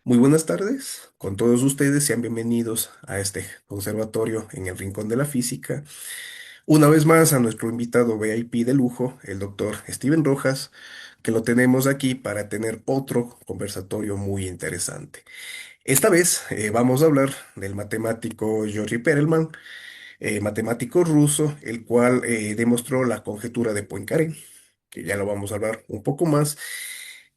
Muy buenas tardes, con todos ustedes sean bienvenidos a este conservatorio en el Rincón de la Física. Una vez más a nuestro invitado VIP de lujo, el doctor Steven Rojas, que lo tenemos aquí para tener otro conversatorio muy interesante. Esta vez vamos a hablar del matemático Yuri Perelman, matemático ruso, el cual demostró la conjetura de Poincaré, que ya lo vamos a hablar un poco más.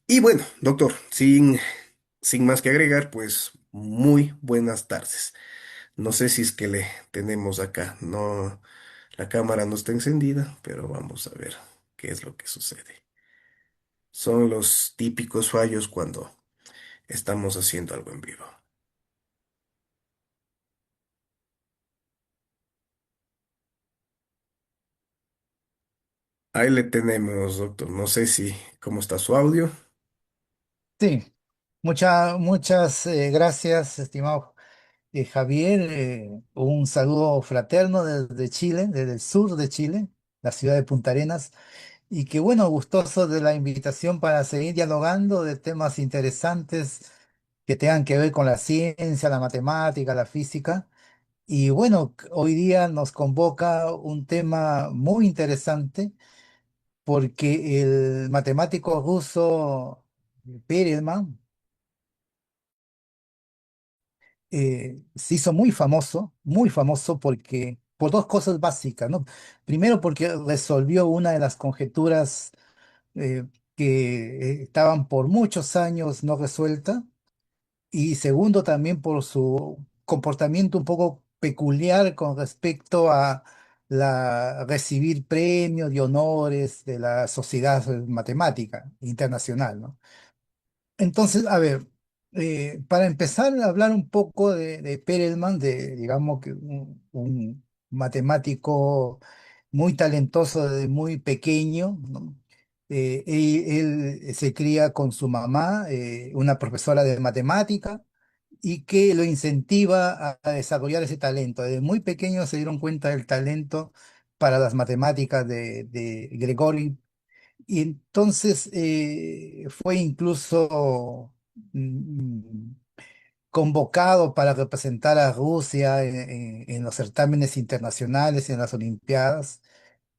Y bueno, doctor, sin más que agregar, pues muy buenas tardes. No sé si es que le tenemos acá. No, la cámara no está encendida, pero vamos a ver qué es lo que sucede. Son los típicos fallos cuando estamos haciendo algo en vivo. Ahí le tenemos, doctor. No sé si cómo está su audio. Sí, muchas gracias, estimado Javier. Un saludo fraterno desde Chile, desde el sur de Chile, la ciudad de Punta Arenas. Y qué bueno, gustoso de la invitación para seguir dialogando de temas interesantes que tengan que ver con la ciencia, la matemática, la física. Y bueno, hoy día nos convoca un tema muy interesante porque el matemático ruso Perelman se hizo muy famoso porque, por dos cosas básicas, ¿no? Primero porque resolvió una de las conjeturas eh, que estaban por muchos años no resueltas, y segundo también por su comportamiento un poco peculiar con respecto a recibir premios y honores de la Sociedad Matemática Internacional, ¿no? Entonces, a ver, para empezar a hablar un poco de Perelman, de, digamos que un matemático muy talentoso desde muy pequeño, ¿no? Él se cría con su mamá, una profesora de matemática, y que lo incentiva a desarrollar ese talento. Desde muy pequeño se dieron cuenta del talento para las matemáticas de Grigori, y entonces fue incluso convocado para representar a Rusia en los certámenes internacionales, en las Olimpiadas.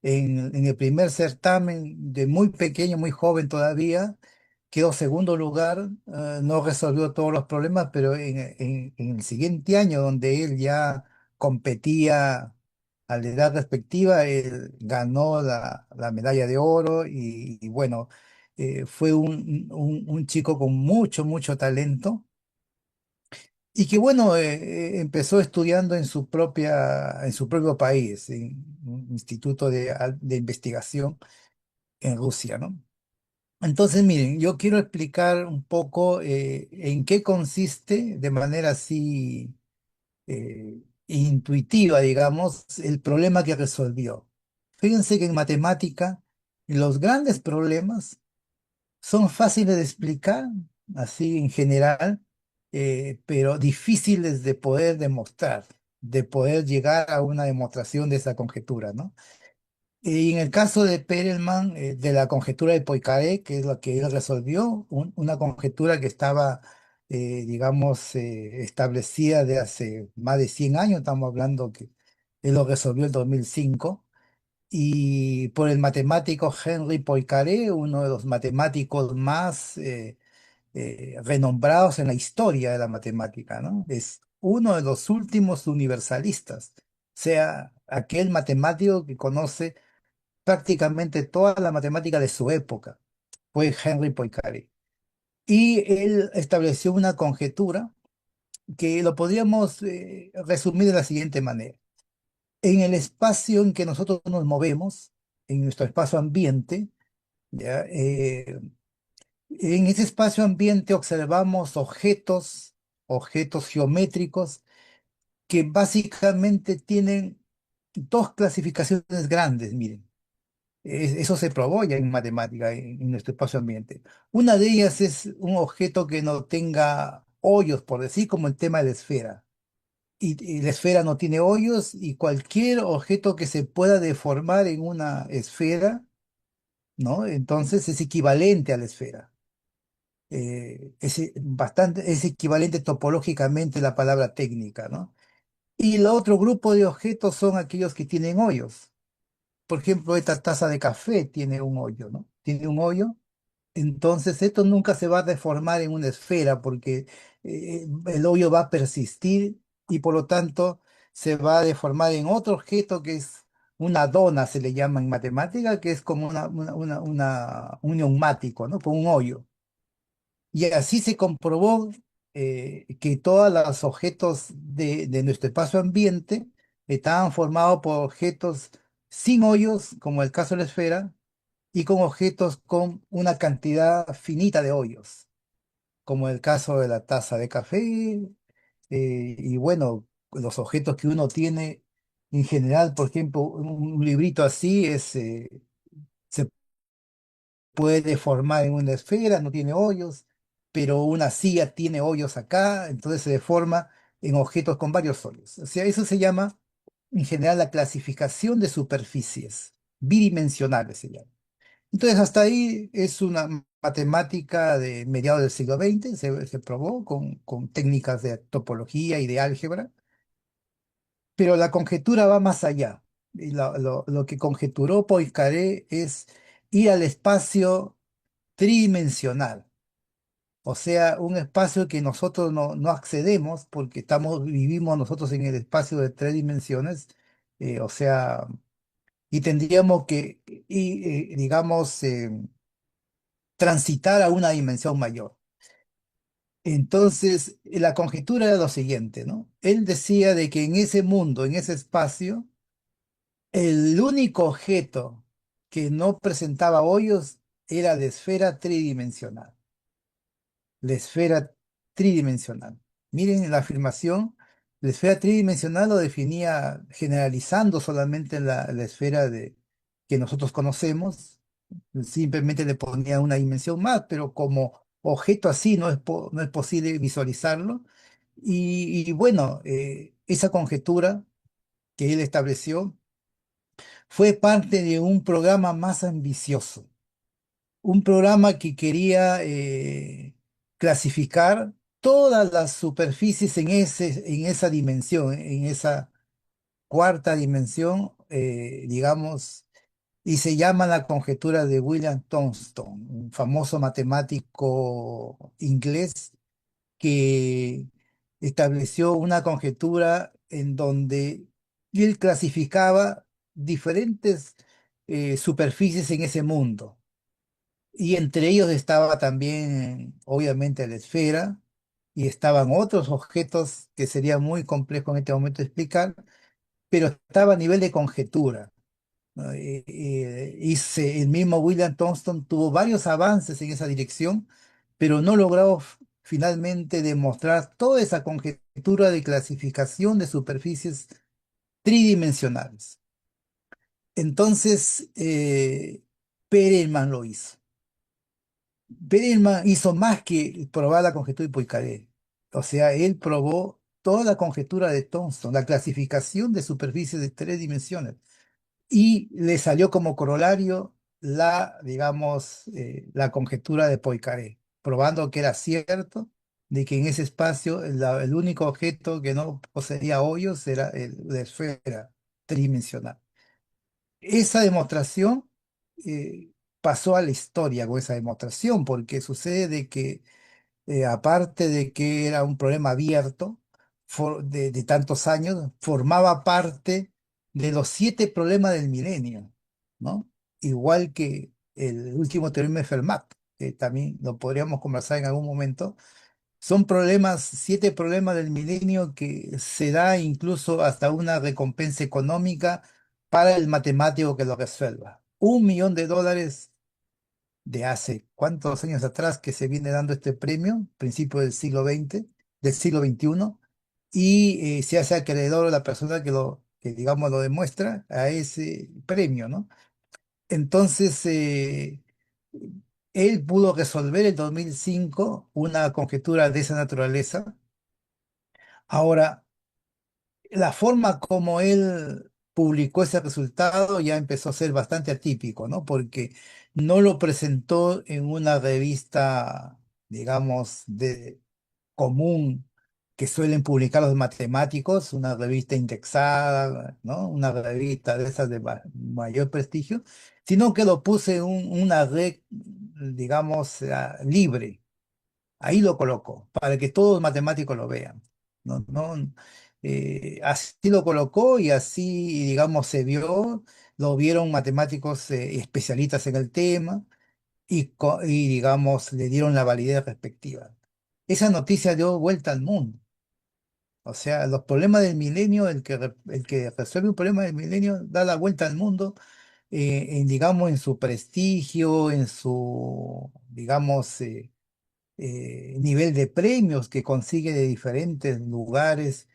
En el primer certamen, de muy pequeño, muy joven todavía, quedó segundo lugar. No resolvió todos los problemas, pero en el siguiente año, donde él ya competía a la edad respectiva, él ganó la medalla de oro y bueno, fue un chico con mucho talento. Y que bueno, empezó estudiando en su propio país, en un instituto de investigación en Rusia, ¿no? Entonces, miren, yo quiero explicar un poco en qué consiste, de manera así intuitiva, digamos, el problema que resolvió. Fíjense que en matemática los grandes problemas son fáciles de explicar, así en general, pero difíciles de poder demostrar, de poder llegar a una demostración de esa conjetura, ¿no? Y en el caso de Perelman, de la conjetura de Poincaré, que es la que él resolvió, una conjetura que estaba, digamos, establecida de hace más de 100 años, estamos hablando que él lo resolvió en 2005, y por el matemático Henri Poincaré, uno de los matemáticos más renombrados en la historia de la matemática, ¿no? Es uno de los últimos universalistas, o sea, aquel matemático que conoce prácticamente toda la matemática de su época, fue Henri Poincaré. Y él estableció una conjetura que lo podríamos resumir de la siguiente manera. En el espacio en que nosotros nos movemos, en nuestro espacio ambiente, ¿ya? En ese espacio ambiente observamos objetos geométricos que básicamente tienen dos clasificaciones grandes, miren. Eso se probó ya en matemática, en nuestro espacio ambiente. Una de ellas es un objeto que no tenga hoyos, por decir, como el tema de la esfera. Y la esfera no tiene hoyos, y cualquier objeto que se pueda deformar en una esfera, ¿no? Entonces es equivalente a la esfera. es equivalente topológicamente la palabra técnica, ¿no? Y el otro grupo de objetos son aquellos que tienen hoyos. Por ejemplo, esta taza de café tiene un hoyo, ¿no? Tiene un hoyo. Entonces, esto nunca se va a deformar en una esfera porque el hoyo va a persistir y por lo tanto se va a deformar en otro objeto que es una dona, se le llama en matemática, que es como un neumático, ¿no? Con un hoyo. Y así se comprobó que todos los objetos de nuestro espacio ambiente estaban formados por objetos sin hoyos, como el caso de la esfera, y con objetos con una cantidad finita de hoyos, como el caso de la taza de café, y bueno, los objetos que uno tiene en general, por ejemplo, un librito así se puede formar en una esfera, no tiene hoyos, pero una silla tiene hoyos acá, entonces se deforma en objetos con varios hoyos. O sea, eso se llama en general la clasificación de superficies bidimensionales se llama. Entonces, hasta ahí es una matemática de mediados del siglo XX, se probó con técnicas de topología y de álgebra, pero la conjetura va más allá. Y lo que conjeturó Poincaré es ir al espacio tridimensional, o sea, un espacio que nosotros no accedemos porque vivimos nosotros en el espacio de tres dimensiones, o sea, y tendríamos que, digamos, transitar a una dimensión mayor. Entonces, la conjetura era lo siguiente, ¿no? Él decía de que en ese mundo, en ese espacio, el único objeto que no presentaba hoyos era la esfera tridimensional. La esfera tridimensional. Miren la afirmación, la esfera tridimensional lo definía generalizando solamente la esfera que nosotros conocemos, simplemente le ponía una dimensión más, pero como objeto así no es posible visualizarlo. Y bueno, esa conjetura que él estableció fue parte de un programa más ambicioso, un programa que quería clasificar todas las superficies en esa dimensión, en esa cuarta dimensión, digamos, y se llama la conjetura de William Thomson, un famoso matemático inglés que estableció una conjetura en donde él clasificaba diferentes superficies en ese mundo. Y entre ellos estaba también, obviamente, la esfera, y estaban otros objetos que sería muy complejo en este momento explicar, pero estaba a nivel de conjetura, ¿no? El mismo William Thomson tuvo varios avances en esa dirección, pero no logró finalmente demostrar toda esa conjetura de clasificación de superficies tridimensionales. Entonces, Perelman lo hizo. Bellman hizo más que probar la conjetura de Poincaré. O sea, él probó toda la conjetura de Thomson, la clasificación de superficies de tres dimensiones. Y le salió como corolario digamos, la conjetura de Poincaré, probando que era cierto de que en ese espacio el único objeto que no poseía hoyos era la esfera tridimensional. Esa demostración pasó a la historia con esa demostración, porque sucede de que aparte de que era un problema abierto de tantos años, formaba parte de los siete problemas del milenio, ¿no? Igual que el último teorema de Fermat, que también lo podríamos conversar en algún momento. Son problemas, siete problemas del milenio que se da incluso hasta una recompensa económica para el matemático que lo resuelva. $1 millón de hace cuántos años atrás que se viene dando este premio, principio del siglo XX, del siglo XXI, y se hace acreedor a la persona que digamos lo demuestra a ese premio, ¿no? Entonces, él pudo resolver en 2005 una conjetura de esa naturaleza. Ahora, la forma como él publicó ese resultado ya empezó a ser bastante atípico, ¿no? Porque no lo presentó en una revista, digamos, de común que suelen publicar los matemáticos, una revista indexada, ¿no? Una revista de esas de mayor prestigio, sino que lo puse en una red, digamos, libre. Ahí lo colocó, para que todos los matemáticos lo vean. No, no, así lo colocó y así, digamos, se vio, lo vieron matemáticos especialistas en el tema y, digamos, le dieron la validez respectiva. Esa noticia dio vuelta al mundo. O sea, los problemas del milenio, el que resuelve un problema del milenio da la vuelta al mundo, digamos, en su prestigio, en su, digamos, nivel de premios que consigue de diferentes lugares.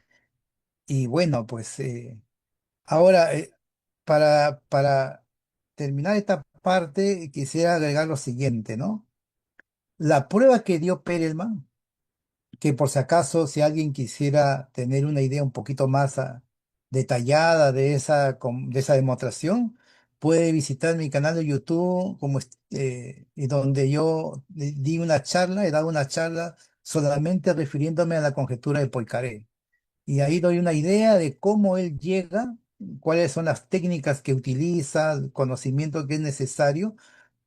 Y bueno, pues ahora, para terminar esta parte, quisiera agregar lo siguiente, ¿no? La prueba que dio Perelman, que por si acaso, si alguien quisiera tener una idea un poquito más detallada de de esa demostración, puede visitar mi canal de YouTube, y donde yo di una charla, he dado una charla solamente refiriéndome a la conjetura de Poincaré. Y ahí doy una idea de cómo él llega, cuáles son las técnicas que utiliza, el conocimiento que es necesario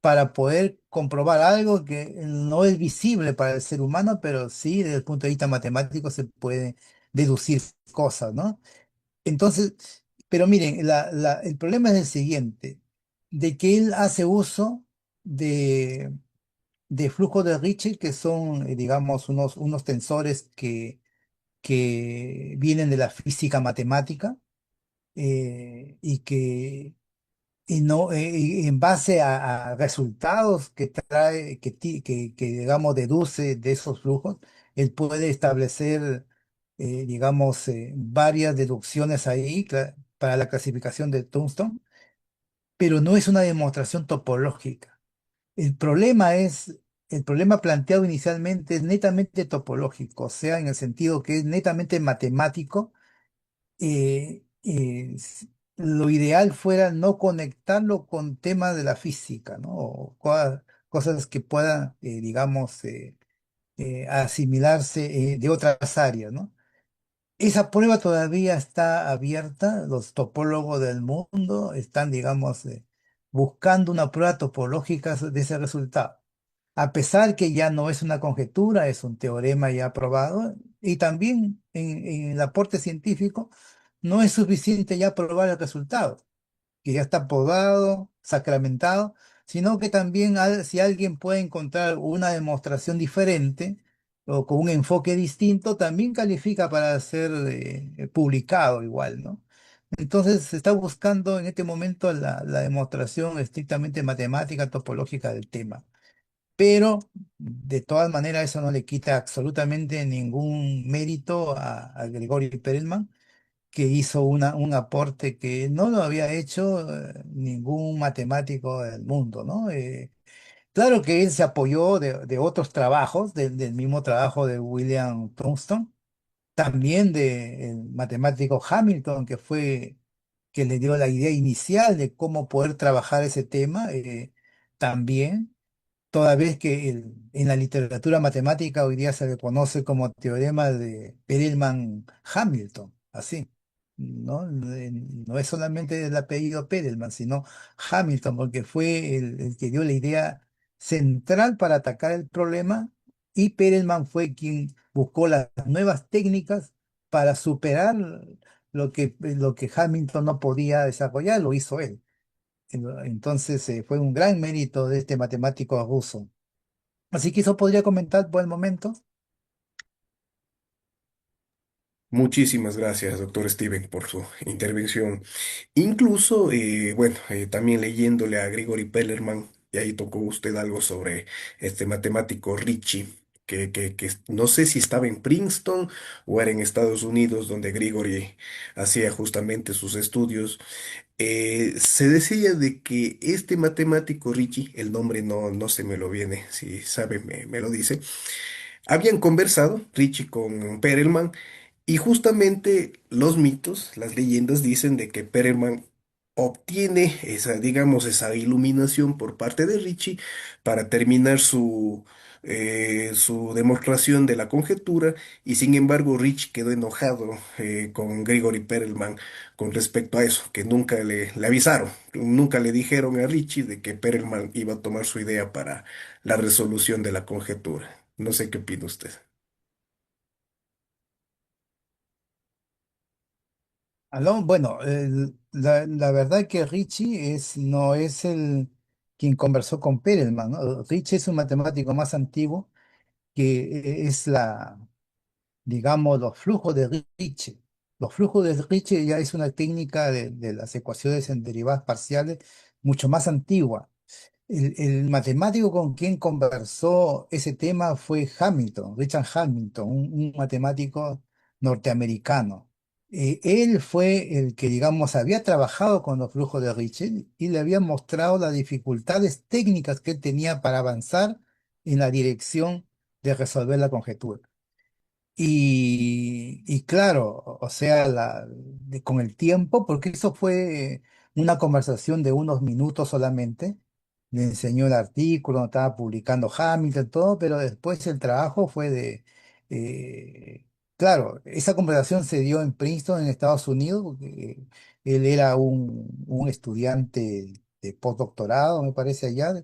para poder comprobar algo que no es visible para el ser humano, pero sí desde el punto de vista matemático se puede deducir cosas, ¿no? Entonces, pero miren, el problema es el siguiente, de que él hace uso de, de flujo de Ricci, que son, digamos, unos tensores que vienen de la física matemática, y que y no, y en base a resultados que trae, que, digamos deduce de esos flujos, él puede establecer, digamos, varias deducciones ahí para la clasificación de Tungstone, pero no es una demostración topológica. El problema es, el problema planteado inicialmente es netamente topológico, o sea, en el sentido que es netamente matemático. Lo ideal fuera no conectarlo con temas de la física, ¿no? O cosas que puedan, digamos, asimilarse de otras áreas, ¿no? Esa prueba todavía está abierta, los topólogos del mundo están, digamos, buscando una prueba topológica de ese resultado, a pesar que ya no es una conjetura, es un teorema ya probado, y también en el aporte científico no es suficiente ya probar el resultado, que ya está probado, sacramentado, sino que también si alguien puede encontrar una demostración diferente o con un enfoque distinto, también califica para ser publicado igual, ¿no? Entonces se está buscando en este momento la demostración estrictamente matemática, topológica del tema. Pero de todas maneras eso no le quita absolutamente ningún mérito a Gregory Perelman, que hizo un aporte que no lo había hecho ningún matemático del mundo, ¿no? Claro que él se apoyó de otros trabajos, del mismo trabajo de William Thomson, también del matemático Hamilton, que fue que le dio la idea inicial de cómo poder trabajar ese tema, también. Toda vez que en la literatura matemática hoy día se le conoce como teorema de Perelman-Hamilton, así, ¿no? No es solamente el apellido Perelman, sino Hamilton, porque fue el que dio la idea central para atacar el problema, y Perelman fue quien buscó las nuevas técnicas para superar lo que Hamilton no podía desarrollar, lo hizo él. Entonces, fue un gran mérito de este matemático ruso. Así que eso podría comentar por el momento. Muchísimas gracias, doctor Steven, por su intervención. Incluso, bueno, también leyéndole a Grigori Pellerman, y ahí tocó usted algo sobre este matemático Ricci, que no sé si estaba en Princeton o era en Estados Unidos, donde Grigori hacía justamente sus estudios. Se decía de que este matemático Ricci, el nombre no se me lo viene, si sabe me lo dice, habían conversado Ricci con Perelman y justamente los mitos, las leyendas dicen de que Perelman obtiene esa, digamos, esa iluminación por parte de Ricci para terminar su demostración de la conjetura y sin embargo Ricci quedó enojado con Gregory Perelman con respecto a eso, que nunca le avisaron, nunca le dijeron a Ricci de que Perelman iba a tomar su idea para la resolución de la conjetura. No sé qué opina usted. Bueno, la verdad que Ricci no es el quien conversó con Perelman, ¿no? Ricci es un matemático más antiguo que es digamos, los flujos de Ricci. Los flujos de Ricci ya es una técnica de las ecuaciones en derivadas parciales mucho más antigua. El matemático con quien conversó ese tema fue Hamilton, Richard Hamilton, un matemático norteamericano. Él fue el que, digamos, había trabajado con los flujos de Ricci y le había mostrado las dificultades técnicas que él tenía para avanzar en la dirección de resolver la conjetura. Y claro, o sea, con el tiempo, porque eso fue una conversación de unos minutos solamente, le enseñó el artículo, estaba publicando Hamilton, todo, pero después el trabajo fue eh, claro, esa conversación se dio en Princeton, en Estados Unidos, porque él era un estudiante de postdoctorado, me parece allá,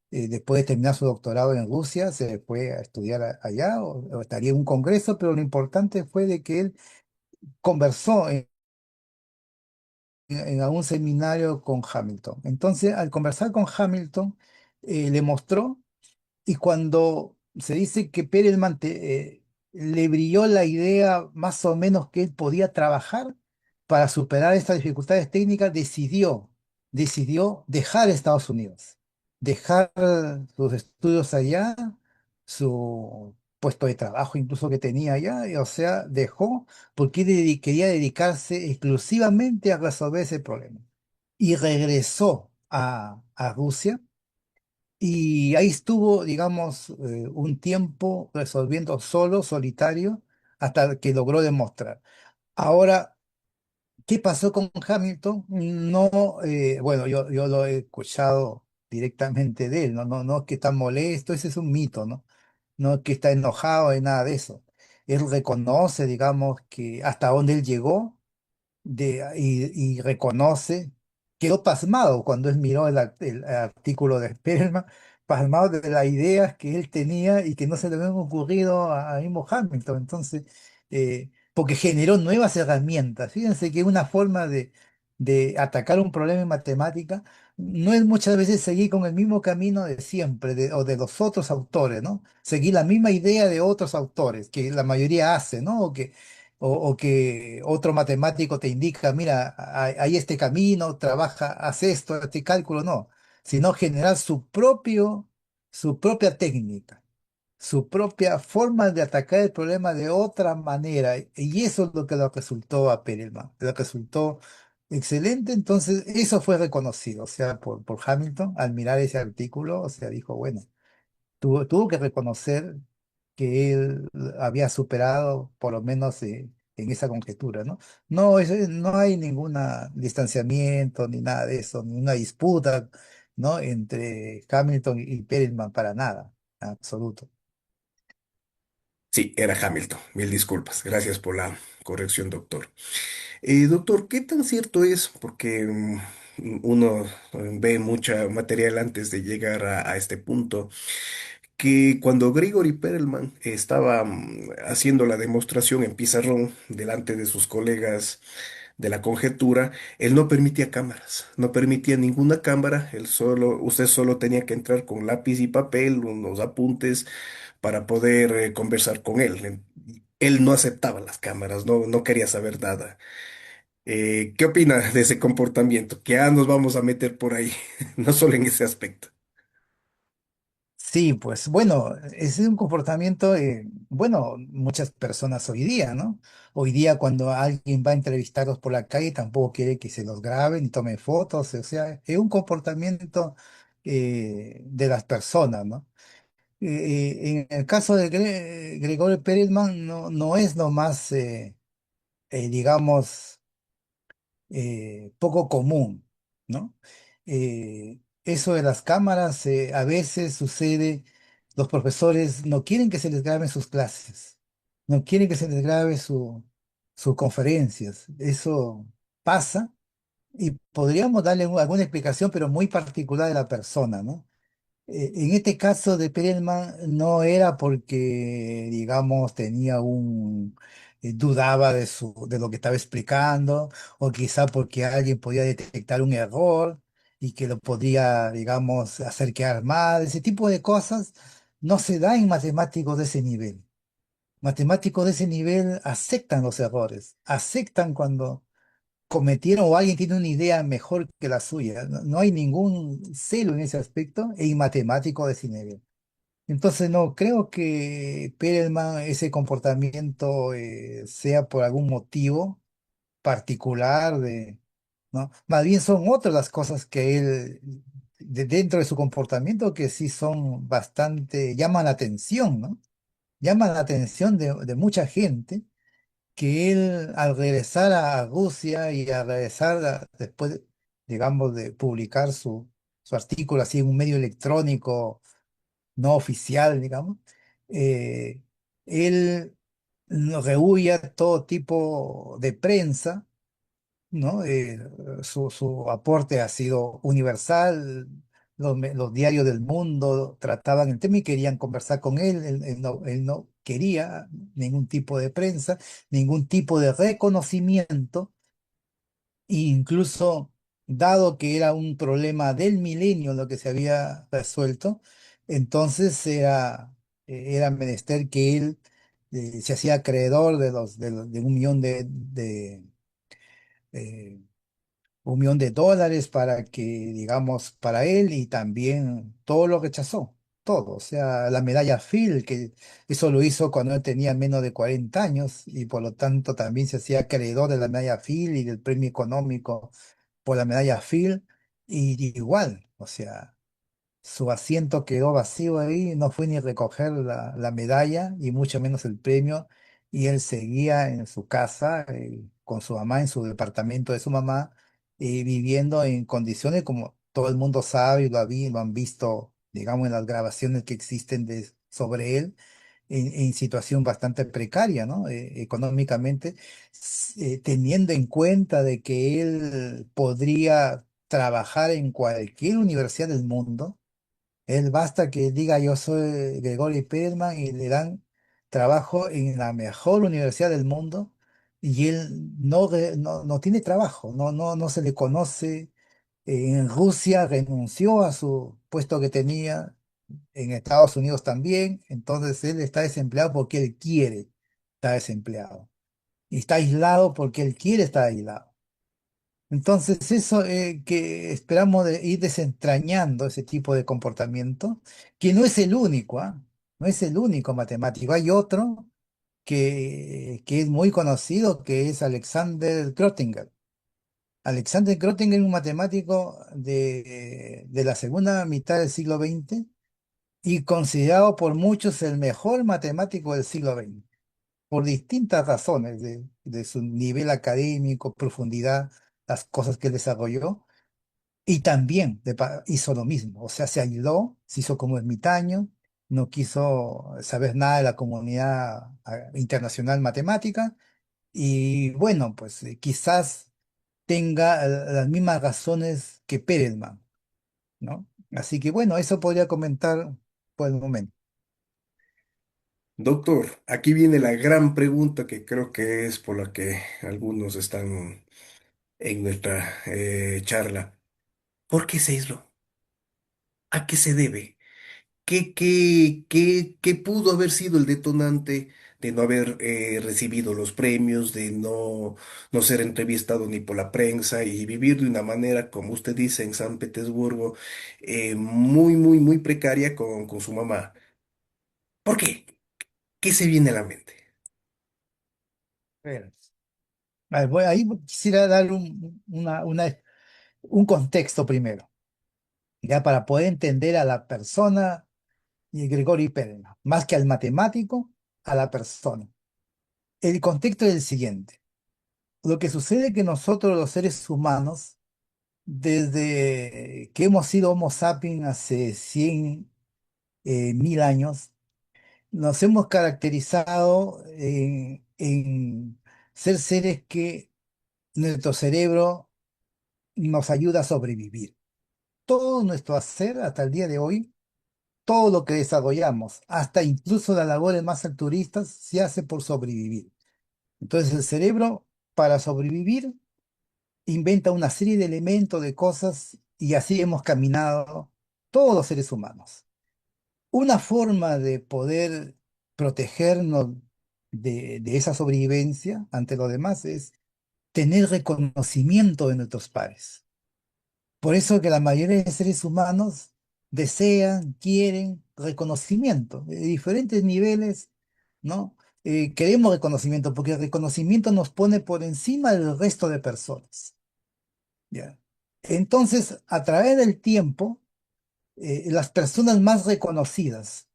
después de terminar su doctorado en Rusia, se fue a estudiar allá o estaría en un congreso, pero lo importante fue de que él conversó en algún seminario con Hamilton. Entonces, al conversar con Hamilton, le mostró y cuando se dice que Perelman le brilló la idea más o menos que él podía trabajar para superar estas dificultades técnicas, decidió dejar Estados Unidos, dejar sus estudios allá, su puesto de trabajo incluso que tenía allá, o sea, dejó porque él quería dedicarse exclusivamente a resolver ese problema. Y regresó a Rusia y ahí estuvo, digamos, un tiempo resolviendo solo, solitario, hasta que logró demostrar. Ahora, ¿qué pasó con Hamilton? No, bueno, yo lo he escuchado directamente de él, no es que está molesto, ese es un mito, ¿no? No es que está enojado ni nada de eso. Él reconoce, digamos, que hasta donde él llegó y reconoce, quedó pasmado cuando él miró el artículo de Spellman, pasmado de las ideas que él tenía y que no se le habían ocurrido a mismo Hamilton. Entonces, porque generó nuevas herramientas. Fíjense que una forma de atacar un problema en matemática no es muchas veces seguir con el mismo camino de siempre o de los otros autores, ¿no? Seguir la misma idea de otros autores, que la mayoría hace, ¿no? O que otro matemático te indica, mira, hay este camino, trabaja, haz esto, este cálculo, no, sino generar su propia técnica, su propia forma de atacar el problema de otra manera. Y eso es lo que le resultó a Perelman, le resultó excelente, entonces eso fue reconocido, o sea, por Hamilton al mirar ese artículo, o sea, dijo, bueno. Tuvo que reconocer que él había superado, por lo menos en esa conjetura, ¿no? No, no hay ningún distanciamiento ni nada de eso, ni una disputa, ¿no? Entre Hamilton y Perelman para nada, en absoluto. Sí, era Hamilton. Mil disculpas. Gracias por la corrección, doctor. Doctor, ¿qué tan cierto es? Porque uno ve mucha material antes de llegar a este punto, que cuando Grigori Perelman estaba haciendo la demostración en pizarrón delante de sus colegas de la conjetura, él no permitía cámaras, no permitía ninguna cámara, usted solo tenía que entrar con lápiz y papel, unos apuntes para poder conversar con él. Él no aceptaba las cámaras, no quería saber nada. ¿Qué opina de ese comportamiento? Que ya nos vamos a meter por ahí, no solo en ese aspecto. Sí, pues bueno, ese es un comportamiento, bueno, muchas personas hoy día, ¿no? Hoy día cuando alguien va a entrevistarlos por la calle tampoco quiere que se los graben y tomen fotos, o sea, es un comportamiento de las personas, ¿no? En el caso de Gregorio Perelman no es nomás, digamos, poco común. ¿no? Eso de las cámaras, a veces sucede, los profesores no quieren que se les graben sus clases, no quieren que se les grabe sus conferencias. Eso pasa y podríamos darle alguna explicación, pero muy particular de la persona, ¿no? En este caso de Perelman no era porque, digamos, dudaba de lo que estaba explicando, o quizá porque alguien podía detectar un error y que lo podría, digamos, hacer quedar mal. Ese tipo de cosas no se da en matemáticos de ese nivel. Matemáticos de ese nivel aceptan los errores, aceptan cuando cometieron o alguien tiene una idea mejor que la suya. No, no hay ningún celo en ese aspecto en matemático de ese nivel. Entonces no creo que Perelman ese comportamiento sea por algún motivo particular ¿no? Más bien son otras las cosas que él dentro de su comportamiento que sí son bastante, llaman la atención, ¿no? Llaman la atención de mucha gente que él al regresar a Rusia y al regresar después, digamos, de publicar su artículo así en un medio electrónico no oficial, digamos, eh, él no rehúye a todo tipo de prensa, ¿no? Su aporte ha sido universal. Los diarios del mundo trataban el tema y querían conversar con él. Él no quería ningún tipo de prensa, ningún tipo de reconocimiento. E incluso, dado que era un problema del milenio lo que se había resuelto, entonces era menester que él se hacía acreedor de eh, $1 millón para que, digamos, para él y también todo lo rechazó, todo. O sea, la medalla Phil, que eso lo hizo cuando él tenía menos de 40 años y por lo tanto también se hacía acreedor de la medalla Phil y del premio económico por la medalla Phil, y igual, o sea. Su asiento quedó vacío ahí, no fue ni recoger la medalla y mucho menos el premio. Y él seguía en su casa, con su mamá, en su departamento de su mamá, viviendo en condiciones como todo el mundo sabe y lo han visto, digamos, en las grabaciones que existen sobre él, en situación bastante precaria, ¿no? Económicamente, teniendo en cuenta de que él podría trabajar en cualquier universidad del mundo. Él basta que diga yo soy Gregory Perelman y le dan trabajo en la mejor universidad del mundo y él no tiene trabajo, no se le conoce. En Rusia renunció a su puesto que tenía, en Estados Unidos también, entonces él está desempleado porque él quiere estar desempleado y está aislado porque él quiere estar aislado. Entonces, eso que esperamos de ir desentrañando ese tipo de comportamiento, que no es el único, ¿ah? No es el único matemático. Hay otro que es muy conocido, que es Alexander Gröttinger. Alexander Gröttinger es un matemático de la segunda mitad del siglo XX y considerado por muchos el mejor matemático del siglo XX, por distintas razones de su nivel académico, profundidad, las cosas que él desarrolló. Y también hizo lo mismo, o sea, se aisló, se hizo como ermitaño, no quiso saber nada de la comunidad internacional matemática y bueno, pues quizás tenga las mismas razones que Perelman, ¿no? Así que bueno, eso podría comentar por el momento. Doctor, aquí viene la gran pregunta que creo que es por la que algunos están en nuestra charla. ¿Por qué se aisló? ¿A qué se debe? ¿Qué pudo haber sido el detonante de no haber recibido los premios, de no ser entrevistado ni por la prensa y vivir de una manera, como usted dice, en San Petersburgo, muy precaria con su mamá? ¿Por qué? ¿Qué se viene a la mente? Pero, a ver, ahí quisiera dar un contexto primero, ya para poder entender a la persona y Grigori Perelman, más que al matemático, a la persona. El contexto es el siguiente. Lo que sucede es que nosotros los seres humanos desde que hemos sido Homo sapiens hace 100 mil años, nos hemos caracterizado en ser seres que nuestro cerebro nos ayuda a sobrevivir. Todo nuestro hacer hasta el día de hoy, todo lo que desarrollamos, hasta incluso las labores más altruistas, se hace por sobrevivir. Entonces el cerebro, para sobrevivir, inventa una serie de elementos, de cosas, y así hemos caminado todos los seres humanos. Una forma de poder protegernos de esa sobrevivencia ante los demás es tener reconocimiento de nuestros pares. Por eso que la mayoría de seres humanos desean, quieren reconocimiento de diferentes niveles, ¿no? Queremos reconocimiento porque el reconocimiento nos pone por encima del resto de personas, ¿ya? Entonces, a través del tiempo, las personas más reconocidas,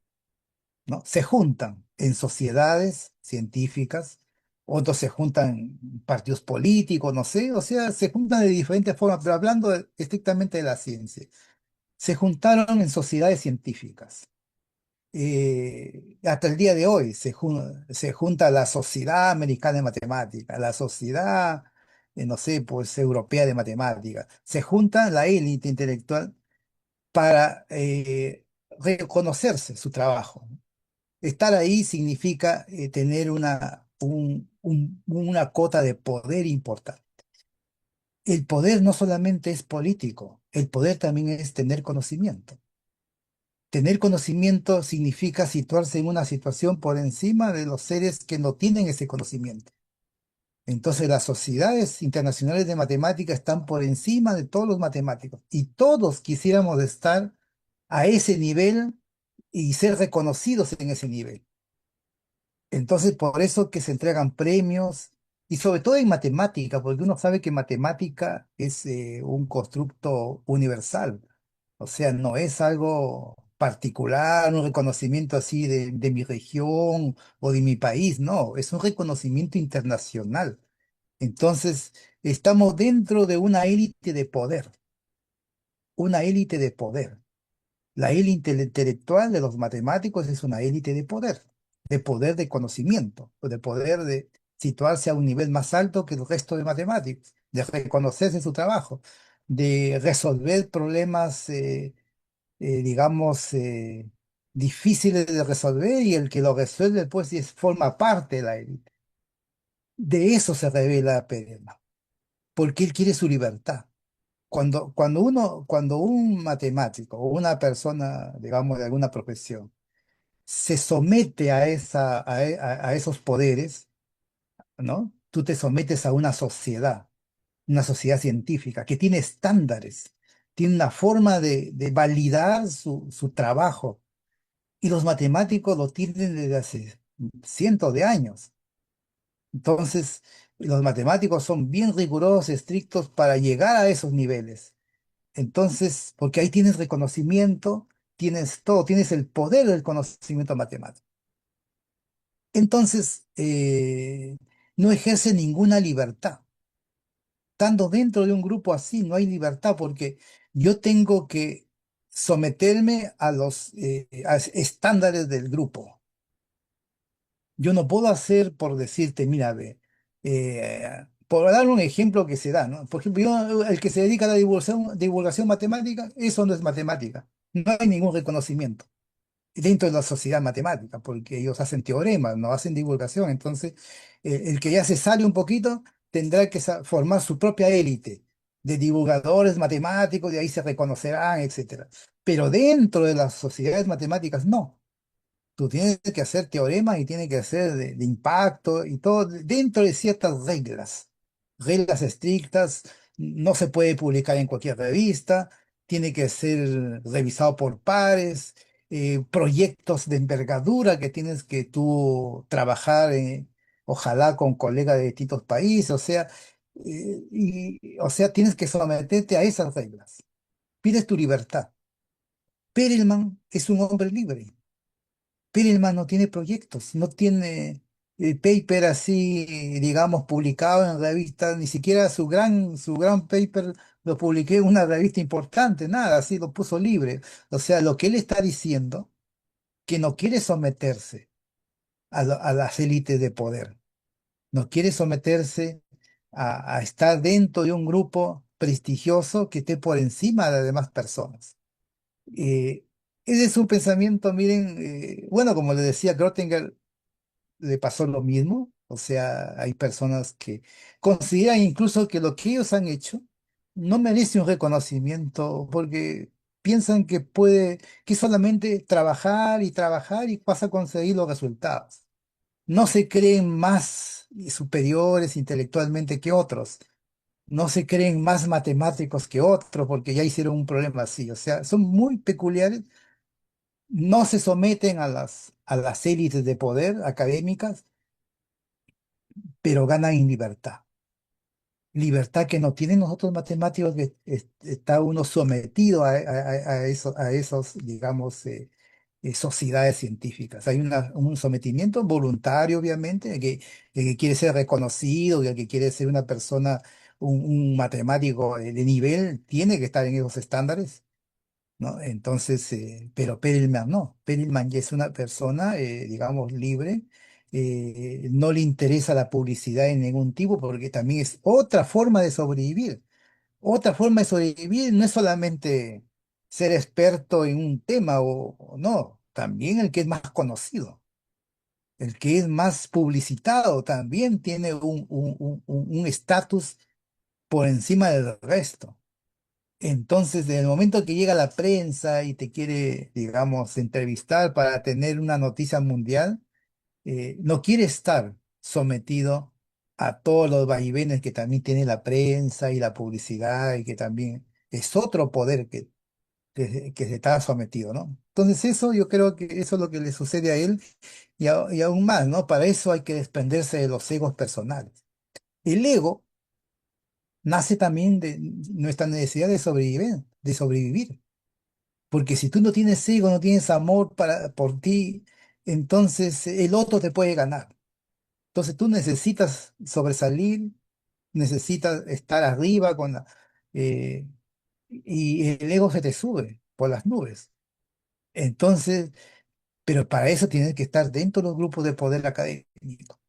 ¿no? Se juntan en sociedades científicas, otros se juntan en partidos políticos, no sé, o sea, se juntan de diferentes formas, pero hablando estrictamente de la ciencia, se juntaron en sociedades científicas. Hasta el día de hoy se junta la Sociedad Americana de Matemáticas, la Sociedad, no sé, pues Europea de Matemáticas, se junta la élite intelectual para reconocerse su trabajo. Estar ahí significa tener una cota de poder importante. El poder no solamente es político, el poder también es tener conocimiento. Tener conocimiento significa situarse en una situación por encima de los seres que no tienen ese conocimiento. Entonces las sociedades internacionales de matemáticas están por encima de todos los matemáticos y todos quisiéramos estar a ese nivel y ser reconocidos en ese nivel. Entonces, por eso que se entregan premios, y sobre todo en matemática, porque uno sabe que matemática es un constructo universal. O sea, no es algo particular, un reconocimiento así de mi región o de mi país, no, es un reconocimiento internacional. Entonces, estamos dentro de una élite de poder. La élite intelectual de los matemáticos es una élite de poder de conocimiento, o de poder de situarse a un nivel más alto que el resto de matemáticos, de reconocerse su trabajo, de resolver problemas, digamos, difíciles de resolver y el que lo resuelve, pues, forma parte de la élite. De eso se revela Perelman, porque él quiere su libertad. Cuando un matemático o una persona, digamos, de alguna profesión, se somete a esos poderes, ¿no? Tú te sometes a una sociedad científica que tiene estándares, tiene una forma de validar su trabajo. Y los matemáticos lo tienen desde hace cientos de años. Entonces, los matemáticos son bien rigurosos, estrictos para llegar a esos niveles. Entonces, porque ahí tienes reconocimiento, tienes todo, tienes el poder del conocimiento matemático. Entonces, no ejerce ninguna libertad. Estando dentro de un grupo así, no hay libertad porque yo tengo que someterme a los estándares del grupo. Yo no puedo hacer por decirte, mira, ve, por dar un ejemplo que se da, ¿no? Por ejemplo, el que se dedica a la divulgación matemática, eso no es matemática. No hay ningún reconocimiento dentro de la sociedad matemática, porque ellos hacen teoremas, no hacen divulgación. Entonces, el que ya se sale un poquito tendrá que formar su propia élite de divulgadores matemáticos, de ahí se reconocerán, etcétera. Pero dentro de las sociedades matemáticas, no. Tú tienes que hacer teoremas y tienes que hacer de impacto y todo dentro de ciertas reglas, reglas estrictas. No se puede publicar en cualquier revista, tiene que ser revisado por pares, proyectos de envergadura que tienes que tú trabajar, ojalá con colegas de distintos países, o sea, tienes que someterte a esas reglas. Pides tu libertad. Perelman es un hombre libre. Perelman no tiene proyectos, no tiene paper así, digamos, publicado en revistas, ni siquiera su gran paper lo publiqué en una revista importante, nada, así lo puso libre. O sea, lo que él está diciendo, que no quiere someterse a las élites de poder, no quiere someterse a estar dentro de un grupo prestigioso que esté por encima de las demás personas. Eh, Ese es un pensamiento, miren, bueno, como le decía Grottinger, le pasó lo mismo. O sea, hay personas que consideran incluso que lo que ellos han hecho no merece un reconocimiento porque piensan que puede, que solamente trabajar y trabajar y vas a conseguir los resultados. No se creen más superiores intelectualmente que otros. No se creen más matemáticos que otros porque ya hicieron un problema así. O sea, son muy peculiares, no se someten a las élites de poder académicas, pero ganan en libertad. Libertad que no tienen nosotros matemáticos, que está uno sometido a esos, digamos, sociedades científicas. Hay un sometimiento voluntario, obviamente, el que quiere ser reconocido, el que quiere ser una persona, un matemático de nivel, tiene que estar en esos estándares, ¿no? Entonces, pero Perelman no. Perelman ya es una persona, digamos, libre. No le interesa la publicidad en ningún tipo porque también es otra forma de sobrevivir. Otra forma de sobrevivir no es solamente ser experto en un tema o no, también el que es más conocido, el que es más publicitado, también tiene un estatus por encima del resto. Entonces, en el momento que llega la prensa y te quiere, digamos, entrevistar para tener una noticia mundial, no quiere estar sometido a todos los vaivenes que también tiene la prensa y la publicidad y que también es otro poder que se está sometido, ¿no? Entonces, eso yo creo que eso es lo que le sucede a él y aún más, ¿no? Para eso hay que desprenderse de los egos personales. El ego nace también de nuestra necesidad de sobrevivir. Porque si tú no tienes ego, no tienes amor por ti, entonces el otro te puede ganar. Entonces tú necesitas sobresalir, necesitas estar arriba eh, y el ego se te sube por las nubes. Entonces, pero para eso tienes que estar dentro de los grupos de poder académico,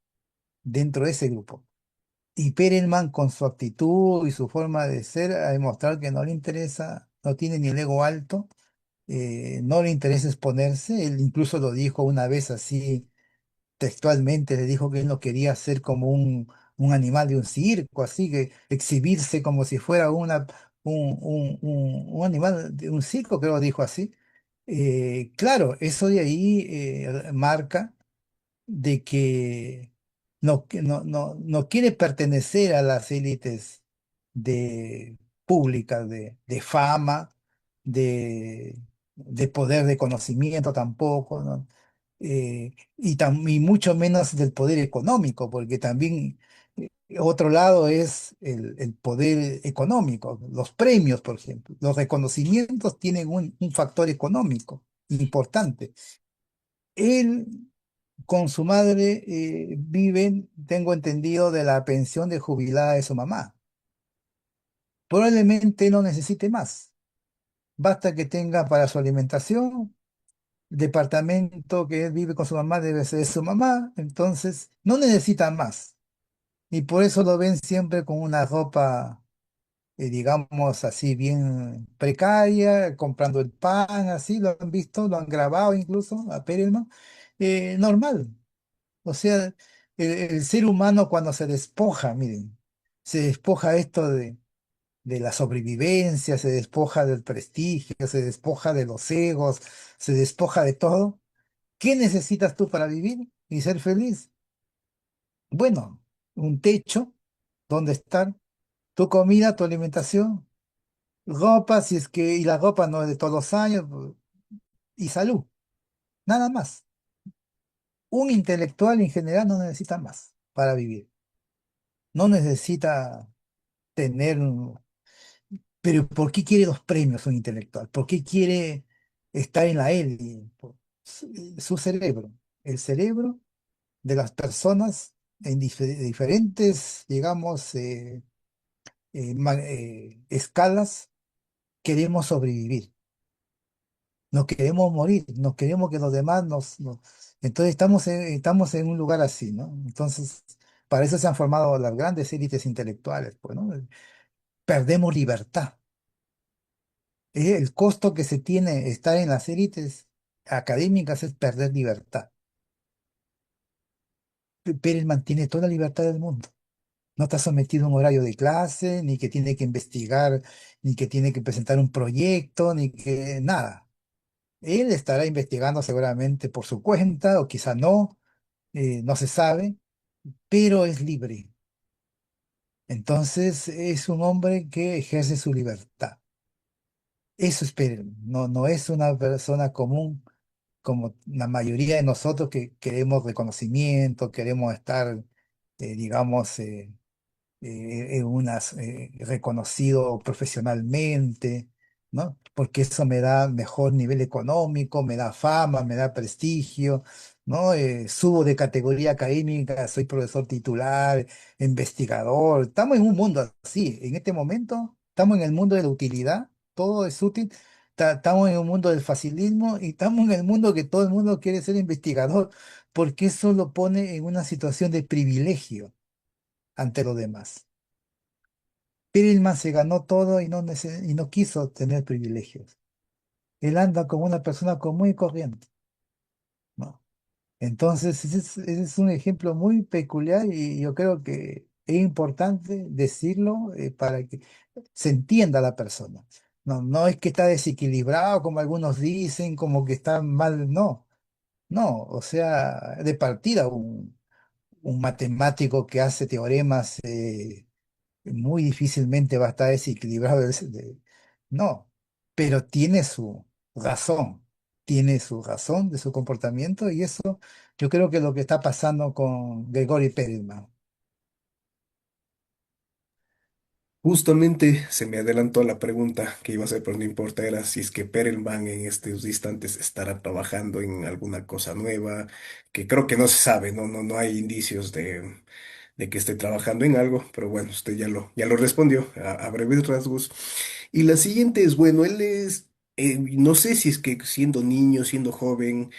dentro de ese grupo. Y Perelman, con su actitud y su forma de ser, ha demostrado que no le interesa, no tiene ni el ego alto, no le interesa exponerse. Él incluso lo dijo una vez así textualmente, le dijo que él no quería ser como un animal de un circo, así que exhibirse como si fuera un animal de un circo, creo que dijo así. Claro, eso de ahí marca de que no quiere pertenecer a las élites públicas de fama, de poder de conocimiento tampoco, ¿no? Y mucho menos del poder económico, porque también otro lado es el poder económico, los premios, por ejemplo, los reconocimientos tienen un factor económico importante. Él con su madre viven, tengo entendido, de la pensión de jubilada de su mamá. Probablemente no necesite más. Basta que tenga para su alimentación, el departamento que él vive con su mamá debe ser de su mamá, entonces no necesita más. Y por eso lo ven siempre con una ropa, digamos así, bien precaria, comprando el pan, así, lo han visto, lo han grabado incluso a Perelman. Normal. O sea, el ser humano cuando se despoja, miren, se despoja esto de la sobrevivencia, se despoja del prestigio, se despoja de los egos, se despoja de todo. ¿Qué necesitas tú para vivir y ser feliz? Bueno, un techo, donde estar, tu comida, tu alimentación, ropa, si es que, y la ropa no es de todos los años, pues, y salud, nada más. Un intelectual en general no necesita más para vivir. No necesita tener. Pero ¿por qué quiere los premios un intelectual? ¿Por qué quiere estar en la élite? Su cerebro, el cerebro de las personas en diferentes, digamos, escalas, queremos sobrevivir, no queremos morir, no queremos que los demás Entonces estamos en un lugar así, ¿no? Entonces, para eso se han formado las grandes élites intelectuales, pues, ¿no? Perdemos libertad. El costo que se tiene estar en las élites académicas es perder libertad. Pérez mantiene toda la libertad del mundo. No está sometido a un horario de clase, ni que tiene que investigar, ni que tiene que presentar un proyecto, ni que nada. Él estará investigando seguramente por su cuenta, o quizá no, no se sabe, pero es libre. Entonces es un hombre que ejerce su libertad. Eso es Pérez, no, no es una persona común como la mayoría de nosotros que queremos reconocimiento, queremos estar, digamos, reconocido profesionalmente, ¿no? Porque eso me da mejor nivel económico, me da fama, me da prestigio, ¿no? Subo de categoría académica, soy profesor titular, investigador. Estamos en un mundo así. En este momento estamos en el mundo de la utilidad, todo es útil. Estamos en un mundo del facilismo y estamos en el mundo que todo el mundo quiere ser investigador, porque eso lo pone en una situación de privilegio ante los demás. Perelman se ganó todo y no quiso tener privilegios. Él anda como una persona común y corriente, ¿no? Entonces, ese es un ejemplo muy peculiar y yo creo que es importante decirlo para que se entienda la persona. No, no es que está desequilibrado, como algunos dicen, como que está mal, no. No, o sea, de partida un matemático que hace teoremas muy difícilmente va a estar desequilibrado. No, pero tiene su razón de su comportamiento y eso yo creo que es lo que está pasando con Gregory Perelman. Justamente se me adelantó la pregunta que iba a hacer, pero no importa, era si es que Perelman en estos instantes estará trabajando en alguna cosa nueva, que creo que no se sabe, no hay indicios de que esté trabajando en algo, pero bueno, usted ya lo respondió a breves rasgos. Y la siguiente es, bueno, él es, no sé si es que siendo niño, siendo joven,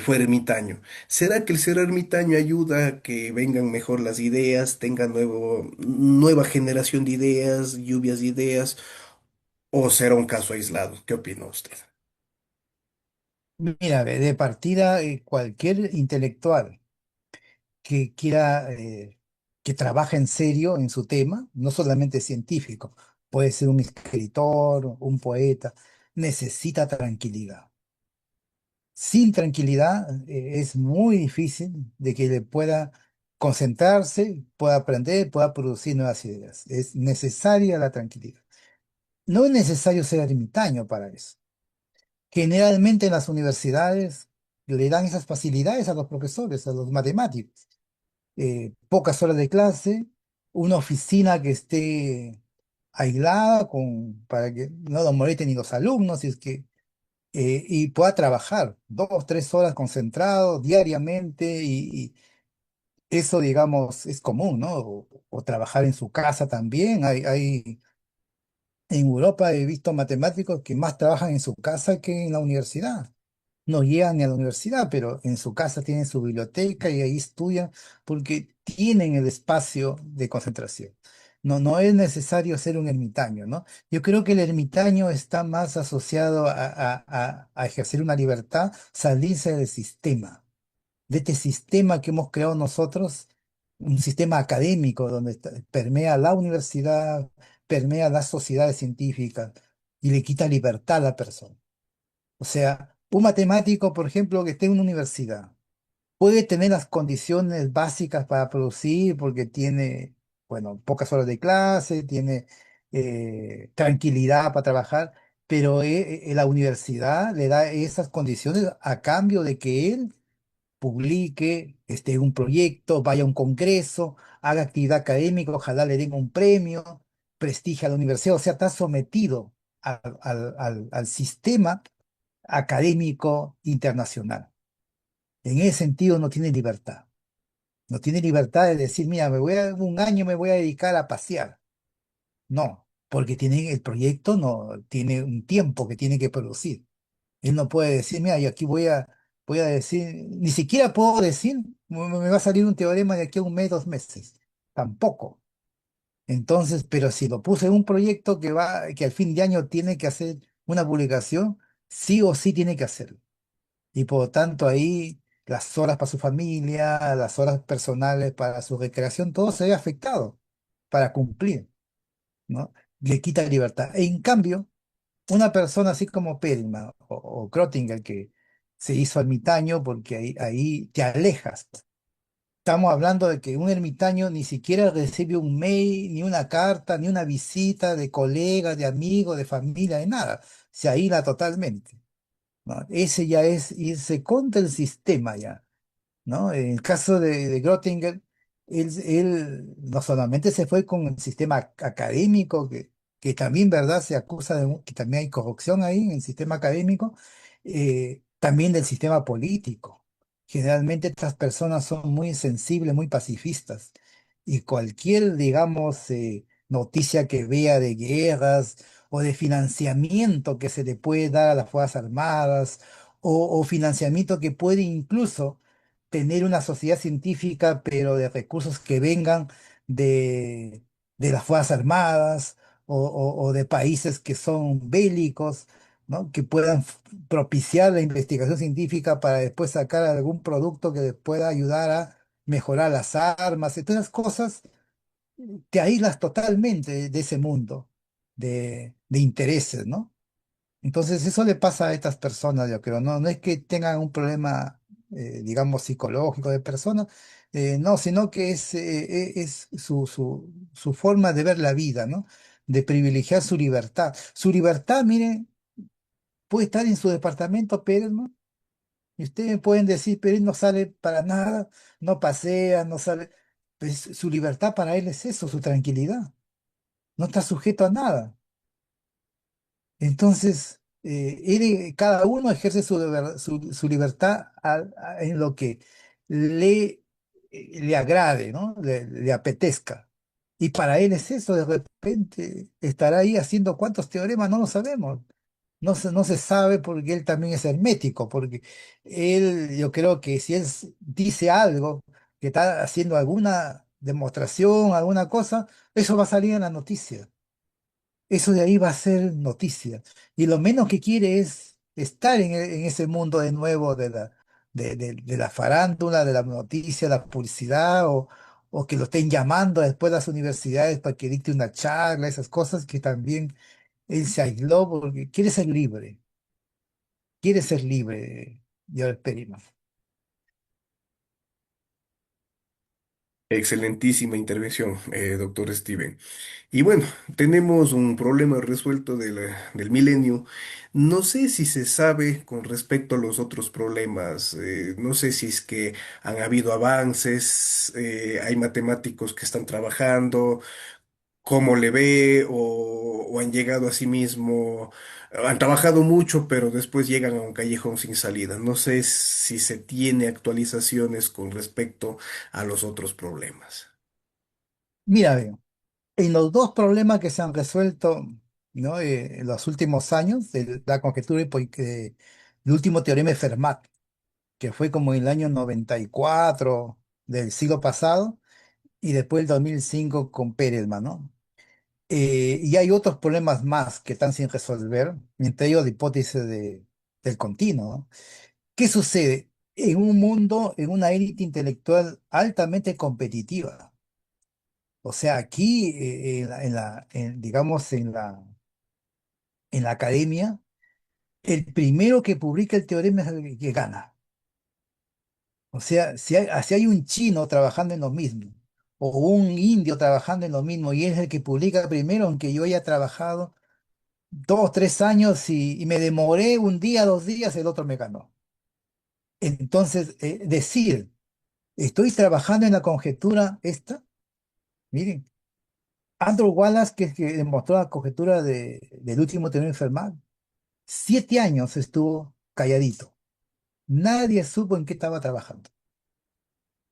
fue ermitaño. ¿Será que el ser ermitaño ayuda a que vengan mejor las ideas, tenga nueva generación de ideas, lluvias de ideas, o será un caso aislado? ¿Qué opina usted? Mira, de partida, cualquier intelectual que quiera, que trabaje en serio en su tema, no solamente científico, puede ser un escritor, un poeta, necesita tranquilidad. Sin tranquilidad es muy difícil de que le pueda concentrarse, pueda aprender, pueda producir nuevas ideas. Es necesaria la tranquilidad. No es necesario ser ermitaño para eso. Generalmente en las universidades le dan esas facilidades a los profesores, a los matemáticos. Pocas horas de clase, una oficina que esté aislada para que no lo molesten ni los alumnos, y es que y pueda trabajar 2, 3 horas concentrado diariamente y eso, digamos, es común, ¿no? O trabajar en su casa también. En Europa he visto matemáticos que más trabajan en su casa que en la universidad. No llegan ni a la universidad, pero en su casa tienen su biblioteca y ahí estudian porque tienen el espacio de concentración. No, no es necesario ser un ermitaño, ¿no? Yo creo que el ermitaño está más asociado a ejercer una libertad, salirse del sistema, de este sistema que hemos creado nosotros, un sistema académico donde permea la universidad, permea las sociedades científicas y le quita libertad a la persona. O sea, un matemático, por ejemplo, que esté en una universidad, puede tener las condiciones básicas para producir porque tiene, bueno, pocas horas de clase, tiene tranquilidad para trabajar, pero la universidad le da esas condiciones a cambio de que él publique un proyecto, vaya a un congreso, haga actividad académica, ojalá le den un premio, prestigia a la universidad, o sea, está sometido al sistema académico internacional. En ese sentido no tiene libertad. No tiene libertad de decir, mira, un año me voy a dedicar a pasear. No, porque tiene, el proyecto no tiene un tiempo que tiene que producir. Él no puede decir, mira, y aquí voy a decir, ni siquiera puedo decir, me va a salir un teorema de aquí a un mes, 2 meses. Tampoco. Entonces, pero si lo puse en un proyecto que al fin de año tiene que hacer una publicación, sí o sí tiene que hacerlo. Y por lo tanto ahí las horas para su familia, las horas personales para su recreación, todo se ve afectado para cumplir, ¿no? Le quita libertad. En cambio, una persona así como Perlman o Krötinger, que se hizo ermitaño porque ahí te alejas. Estamos hablando de que un ermitaño ni siquiera recibe un mail, ni una carta, ni una visita de colegas, de amigos, de familia, de nada. Se aísla totalmente, ¿no? Ese ya es irse contra el sistema ya. ¿No? En el caso de Gröttinger, él no solamente se fue con el sistema académico, que también, ¿verdad?, se acusa de que también hay corrupción ahí en el sistema académico, también del sistema político. Generalmente estas personas son muy sensibles, muy pacifistas, y cualquier, digamos, noticia que vea de guerras o de financiamiento que se le puede dar a las Fuerzas Armadas, o financiamiento que puede incluso tener una sociedad científica, pero de recursos que vengan de, de las Fuerzas Armadas o de países que son bélicos, ¿no? Que puedan propiciar la investigación científica para después sacar algún producto que les pueda ayudar a mejorar las armas. Y todas esas cosas te aíslas totalmente de ese mundo de intereses, ¿no? Entonces eso le pasa a estas personas, yo creo, no, no es que tengan un problema, digamos, psicológico de persona, no, sino que es su forma de ver la vida, ¿no? De privilegiar su libertad. Su libertad, mire, puede estar en su departamento, pero ¿no? Y ustedes me pueden decir, pero él no sale para nada, no pasea, no sale. Pues su libertad para él es eso, su tranquilidad. No está sujeto a nada. Entonces, cada uno ejerce su libertad en lo que le, le agrade, ¿no? Le apetezca. Y para él es eso, de repente estará ahí haciendo cuántos teoremas, no lo sabemos. No se sabe porque él también es hermético, porque él, yo creo que si él dice algo, que está haciendo alguna demostración, alguna cosa, eso va a salir en la noticia. Eso de ahí va a ser noticia. Y lo menos que quiere es estar en ese mundo de nuevo de la farándula, de la noticia, la publicidad, o que lo estén llamando después de las universidades para que dicte una charla, esas cosas que también él se aisló porque quiere ser libre, Joel Perryman. Excelentísima intervención, doctor Steven. Y bueno, tenemos un problema resuelto del milenio. No sé si se sabe con respecto a los otros problemas. No sé si es que han habido avances, hay matemáticos que están trabajando, cómo le ve o han llegado a sí mismo, han trabajado mucho, pero después llegan a un callejón sin salida. No sé si se tiene actualizaciones con respecto a los otros problemas. Mira, veo, en los dos problemas que se han resuelto, ¿no? En los últimos años, de la conjetura del último teorema de Fermat, que fue como en el año 94 del siglo pasado, y después el 2005 con Perelman, ¿no? Y hay otros problemas más que están sin resolver, entre ellos la hipótesis del continuo, ¿no? ¿Qué sucede? En un mundo, en una élite intelectual altamente competitiva. O sea, aquí, digamos, en la academia, el primero que publica el teorema es el que gana. O sea, si hay un chino trabajando en lo mismo, o un indio trabajando en lo mismo, y es el que publica primero, aunque yo haya trabajado 2, 3 años y me demoré un día, 2 días, el otro me ganó. Entonces, decir, estoy trabajando en la conjetura esta, miren, Andrew Wallace, que es que demostró la conjetura del último teorema de Fermat, 7 años estuvo calladito. Nadie supo en qué estaba trabajando.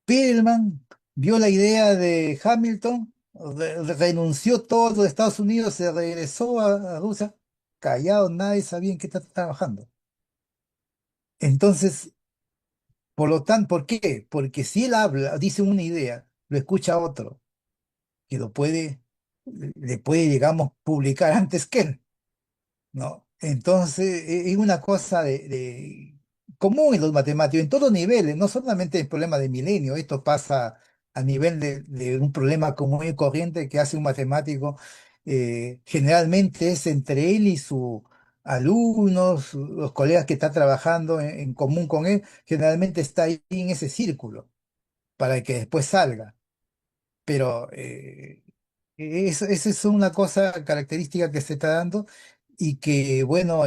Perelman vio la idea de Hamilton renunció todo de Estados Unidos, se regresó a Rusia, callado, nadie sabía en qué está trabajando. Entonces, por lo tanto, ¿por qué? Porque si él habla, dice una idea, lo escucha otro, que le puede, digamos, publicar antes que él. ¿No? Entonces, es una cosa común en los matemáticos, en todos niveles, no solamente el problema de milenio, esto pasa a nivel de un problema común y corriente que hace un matemático, generalmente es entre él y su alumnos, los colegas que está trabajando en común con él, generalmente está ahí en ese círculo para que después salga. Pero esa es una cosa característica que se está dando y que, bueno,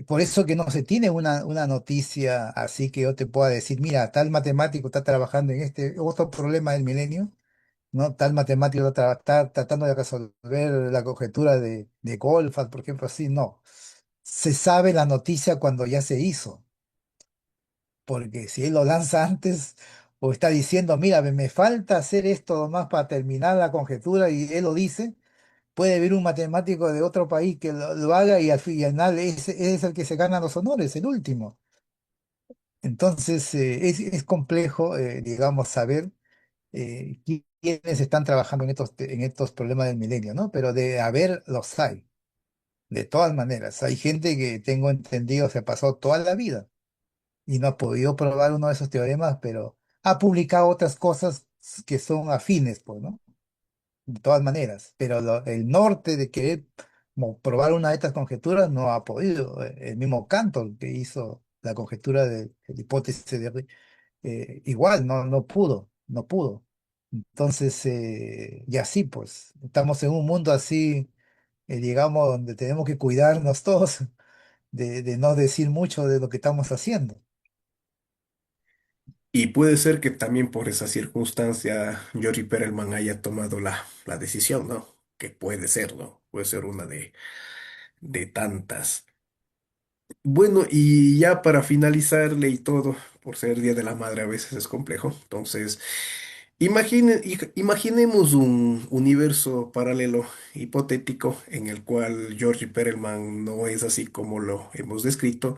por eso que no se tiene una noticia así que yo te pueda decir, mira, tal matemático está trabajando en este otro problema del milenio, ¿no? Tal matemático está tratando de resolver la conjetura de Goldfast, por ejemplo, así, no. Se sabe la noticia cuando ya se hizo, porque si él lo lanza antes o está diciendo, mira, me falta hacer esto más para terminar la conjetura y él lo dice, puede haber un matemático de otro país que lo haga y al final es el que se gana los honores, el último. Entonces, es complejo, digamos, saber quiénes están trabajando en estos problemas del milenio, ¿no? Pero de haber, los hay, de todas maneras. Hay gente que tengo entendido se pasó toda la vida y no ha podido probar uno de esos teoremas, pero ha publicado otras cosas que son afines, pues, ¿no? De todas maneras, pero el norte de querer probar una de estas conjeturas no ha podido. El mismo Cantor que hizo la conjetura de la hipótesis igual, no pudo, no pudo. Entonces, y así pues, estamos en un mundo así, digamos, donde tenemos que cuidarnos todos de no decir mucho de lo que estamos haciendo. Y puede ser que también por esa circunstancia Yori Perelman haya tomado la decisión, ¿no? Que puede ser, ¿no? Puede ser una de tantas. Bueno, y ya para finalizarle y todo, por ser Día de la Madre a veces es complejo. Entonces, imaginemos un universo paralelo hipotético en el cual Georgie Perelman no es así como lo hemos descrito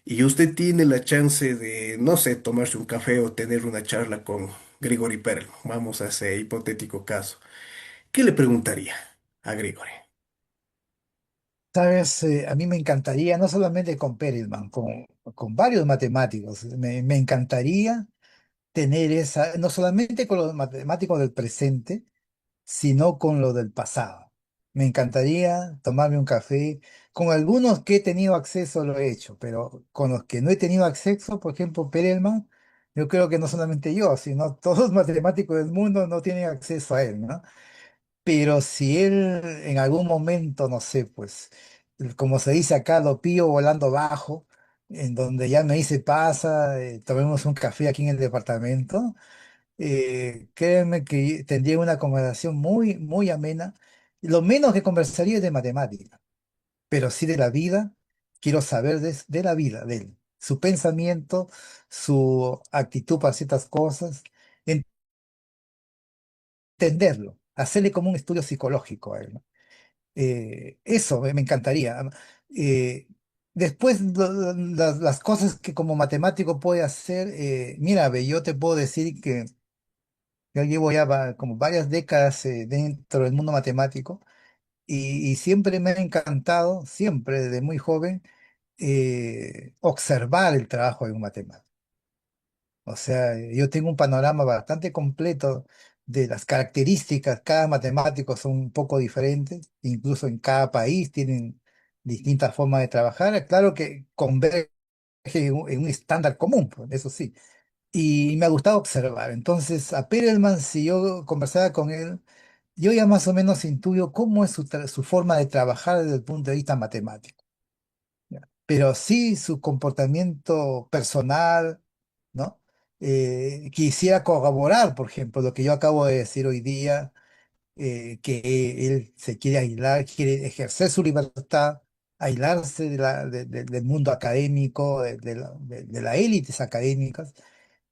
y usted tiene la chance de, no sé, tomarse un café o tener una charla con Grigori Perelman. Vamos a ese hipotético caso. ¿Qué le preguntaría a Grigori? Sabes, a mí me encantaría, no solamente con Perelman, con varios matemáticos, me encantaría tener esa, no solamente con los matemáticos del presente, sino con lo del pasado. Me encantaría tomarme un café. Con algunos que he tenido acceso lo he hecho, pero con los que no he tenido acceso, por ejemplo, Perelman, yo creo que no solamente yo, sino todos los matemáticos del mundo no tienen acceso a él, ¿no? Pero si él en algún momento, no sé, pues, como se dice acá, lo pillo volando bajo, en donde ya me dice, pasa, tomemos un café aquí en el departamento, créeme que tendría una conversación muy, muy amena. Lo menos que conversaría es de matemática, pero sí de la vida. Quiero saber de la vida, de él, su pensamiento, su actitud para ciertas cosas, entenderlo, hacerle como un estudio psicológico a él, ¿no? Eso me encantaría. Eh, Después, las cosas que como matemático puede hacer, mira, ve, yo te puedo decir que yo llevo ya como varias décadas dentro del mundo matemático y siempre me ha encantado, siempre desde muy joven, observar el trabajo de un matemático. O sea, yo tengo un panorama bastante completo de las características. Cada matemático son un poco diferentes, incluso en cada país tienen distintas formas de trabajar. Claro que converge en un estándar común, pues, eso sí. Y me ha gustado observar. Entonces, a Perelman, si yo conversaba con él, yo ya más o menos intuyo cómo es su forma de trabajar desde el punto de vista matemático. ¿Ya? Pero sí su comportamiento personal, ¿no? Quisiera corroborar, por ejemplo, lo que yo acabo de decir hoy día, que él se quiere aislar, quiere ejercer su libertad, aislarse del mundo académico, de las élites académicas,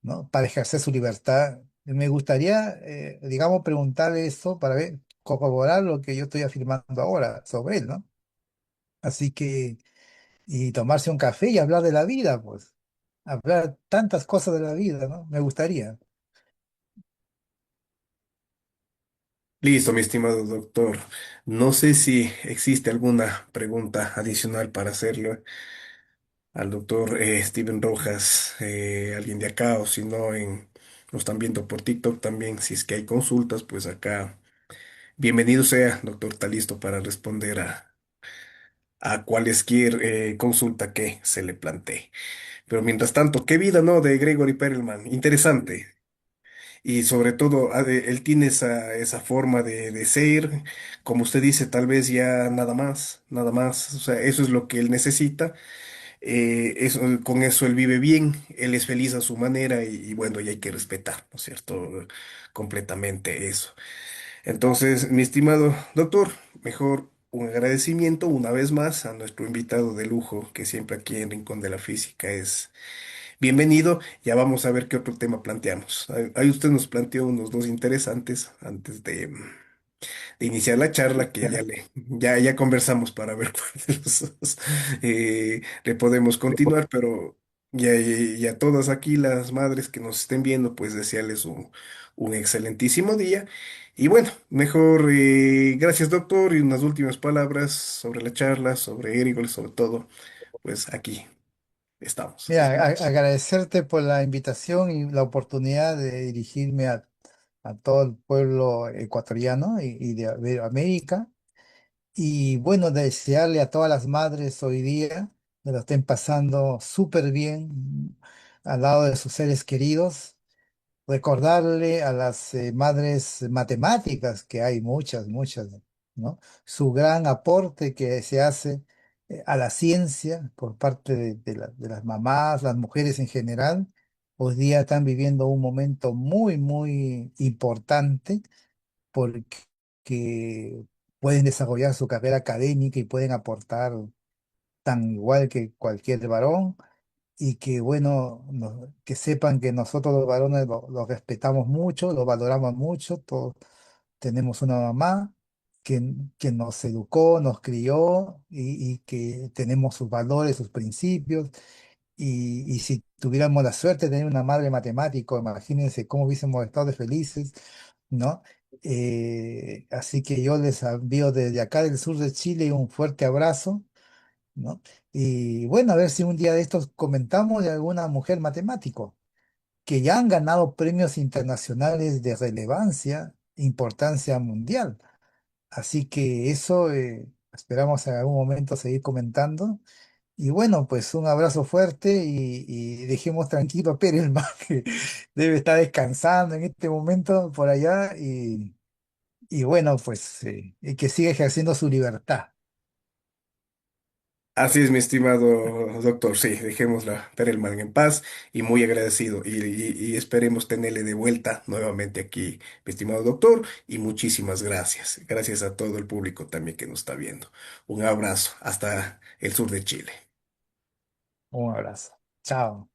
¿no? Para ejercer su libertad. Me gustaría, digamos, preguntarle esto para ver, corroborar lo que yo estoy afirmando ahora sobre él, ¿no? Así que, y tomarse un café y hablar de la vida, pues, hablar tantas cosas de la vida, ¿no? Me gustaría. Listo, mi estimado doctor. No sé si existe alguna pregunta adicional para hacerle al doctor Steven Rojas, alguien de acá, o si no, nos están viendo por TikTok también. Si es que hay consultas, pues acá, bienvenido sea, doctor, está listo para responder a cualesquier consulta que se le plantee. Pero mientras tanto, qué vida, ¿no? De Gregory Perelman. Interesante. Y sobre todo, él tiene esa forma de ser, como usted dice, tal vez ya nada más, nada más. O sea, eso es lo que él necesita. Con eso él vive bien, él es feliz a su manera y bueno, y hay que respetar, ¿no es cierto? Completamente eso. Entonces, mi estimado doctor, mejor un agradecimiento una vez más a nuestro invitado de lujo, que siempre aquí en Rincón de la Física es bienvenido. Ya vamos a ver qué otro tema planteamos. Ahí usted nos planteó unos dos interesantes antes de iniciar la charla, que ya conversamos para ver cuál de los dos le podemos continuar, pero ya todas aquí las madres que nos estén viendo, pues desearles un excelentísimo día. Y bueno, mejor, gracias doctor, y unas últimas palabras sobre la charla, sobre Erigo, sobre todo, pues aquí estamos. Mira, agradecerte por la invitación y la oportunidad de dirigirme a todo el pueblo ecuatoriano y de América. Y bueno, desearle a todas las madres hoy día que lo estén pasando súper bien al lado de sus seres queridos. Recordarle a las madres matemáticas, que hay muchas, muchas, ¿no? Su gran aporte que se hace a la ciencia por parte de las mamás, las mujeres en general. Hoy día están viviendo un momento muy, muy importante porque pueden desarrollar su carrera académica y pueden aportar tan igual que cualquier varón y que bueno, que sepan que nosotros los varones lo respetamos mucho, lo valoramos mucho, todos tenemos una mamá que nos educó, nos crió y que tenemos sus valores, sus principios y si tuviéramos la suerte de tener una madre matemático, imagínense cómo hubiésemos estado de felices, ¿no? Así que yo les envío desde acá del sur de Chile un fuerte abrazo, ¿no? Y bueno, a ver si un día de estos comentamos de alguna mujer matemático que ya han ganado premios internacionales de relevancia, importancia mundial. Así que eso esperamos en algún momento seguir comentando. Y bueno, pues un abrazo fuerte y dejemos tranquilo a Perelman, que debe estar descansando en este momento por allá. Y bueno, pues y que siga ejerciendo su libertad. Así es, mi estimado doctor. Sí, dejémosla Perelman en paz y muy agradecido. Y esperemos tenerle de vuelta nuevamente aquí, mi estimado doctor. Y muchísimas gracias. Gracias a todo el público también que nos está viendo. Un abrazo hasta el sur de Chile. Un abrazo. Chao.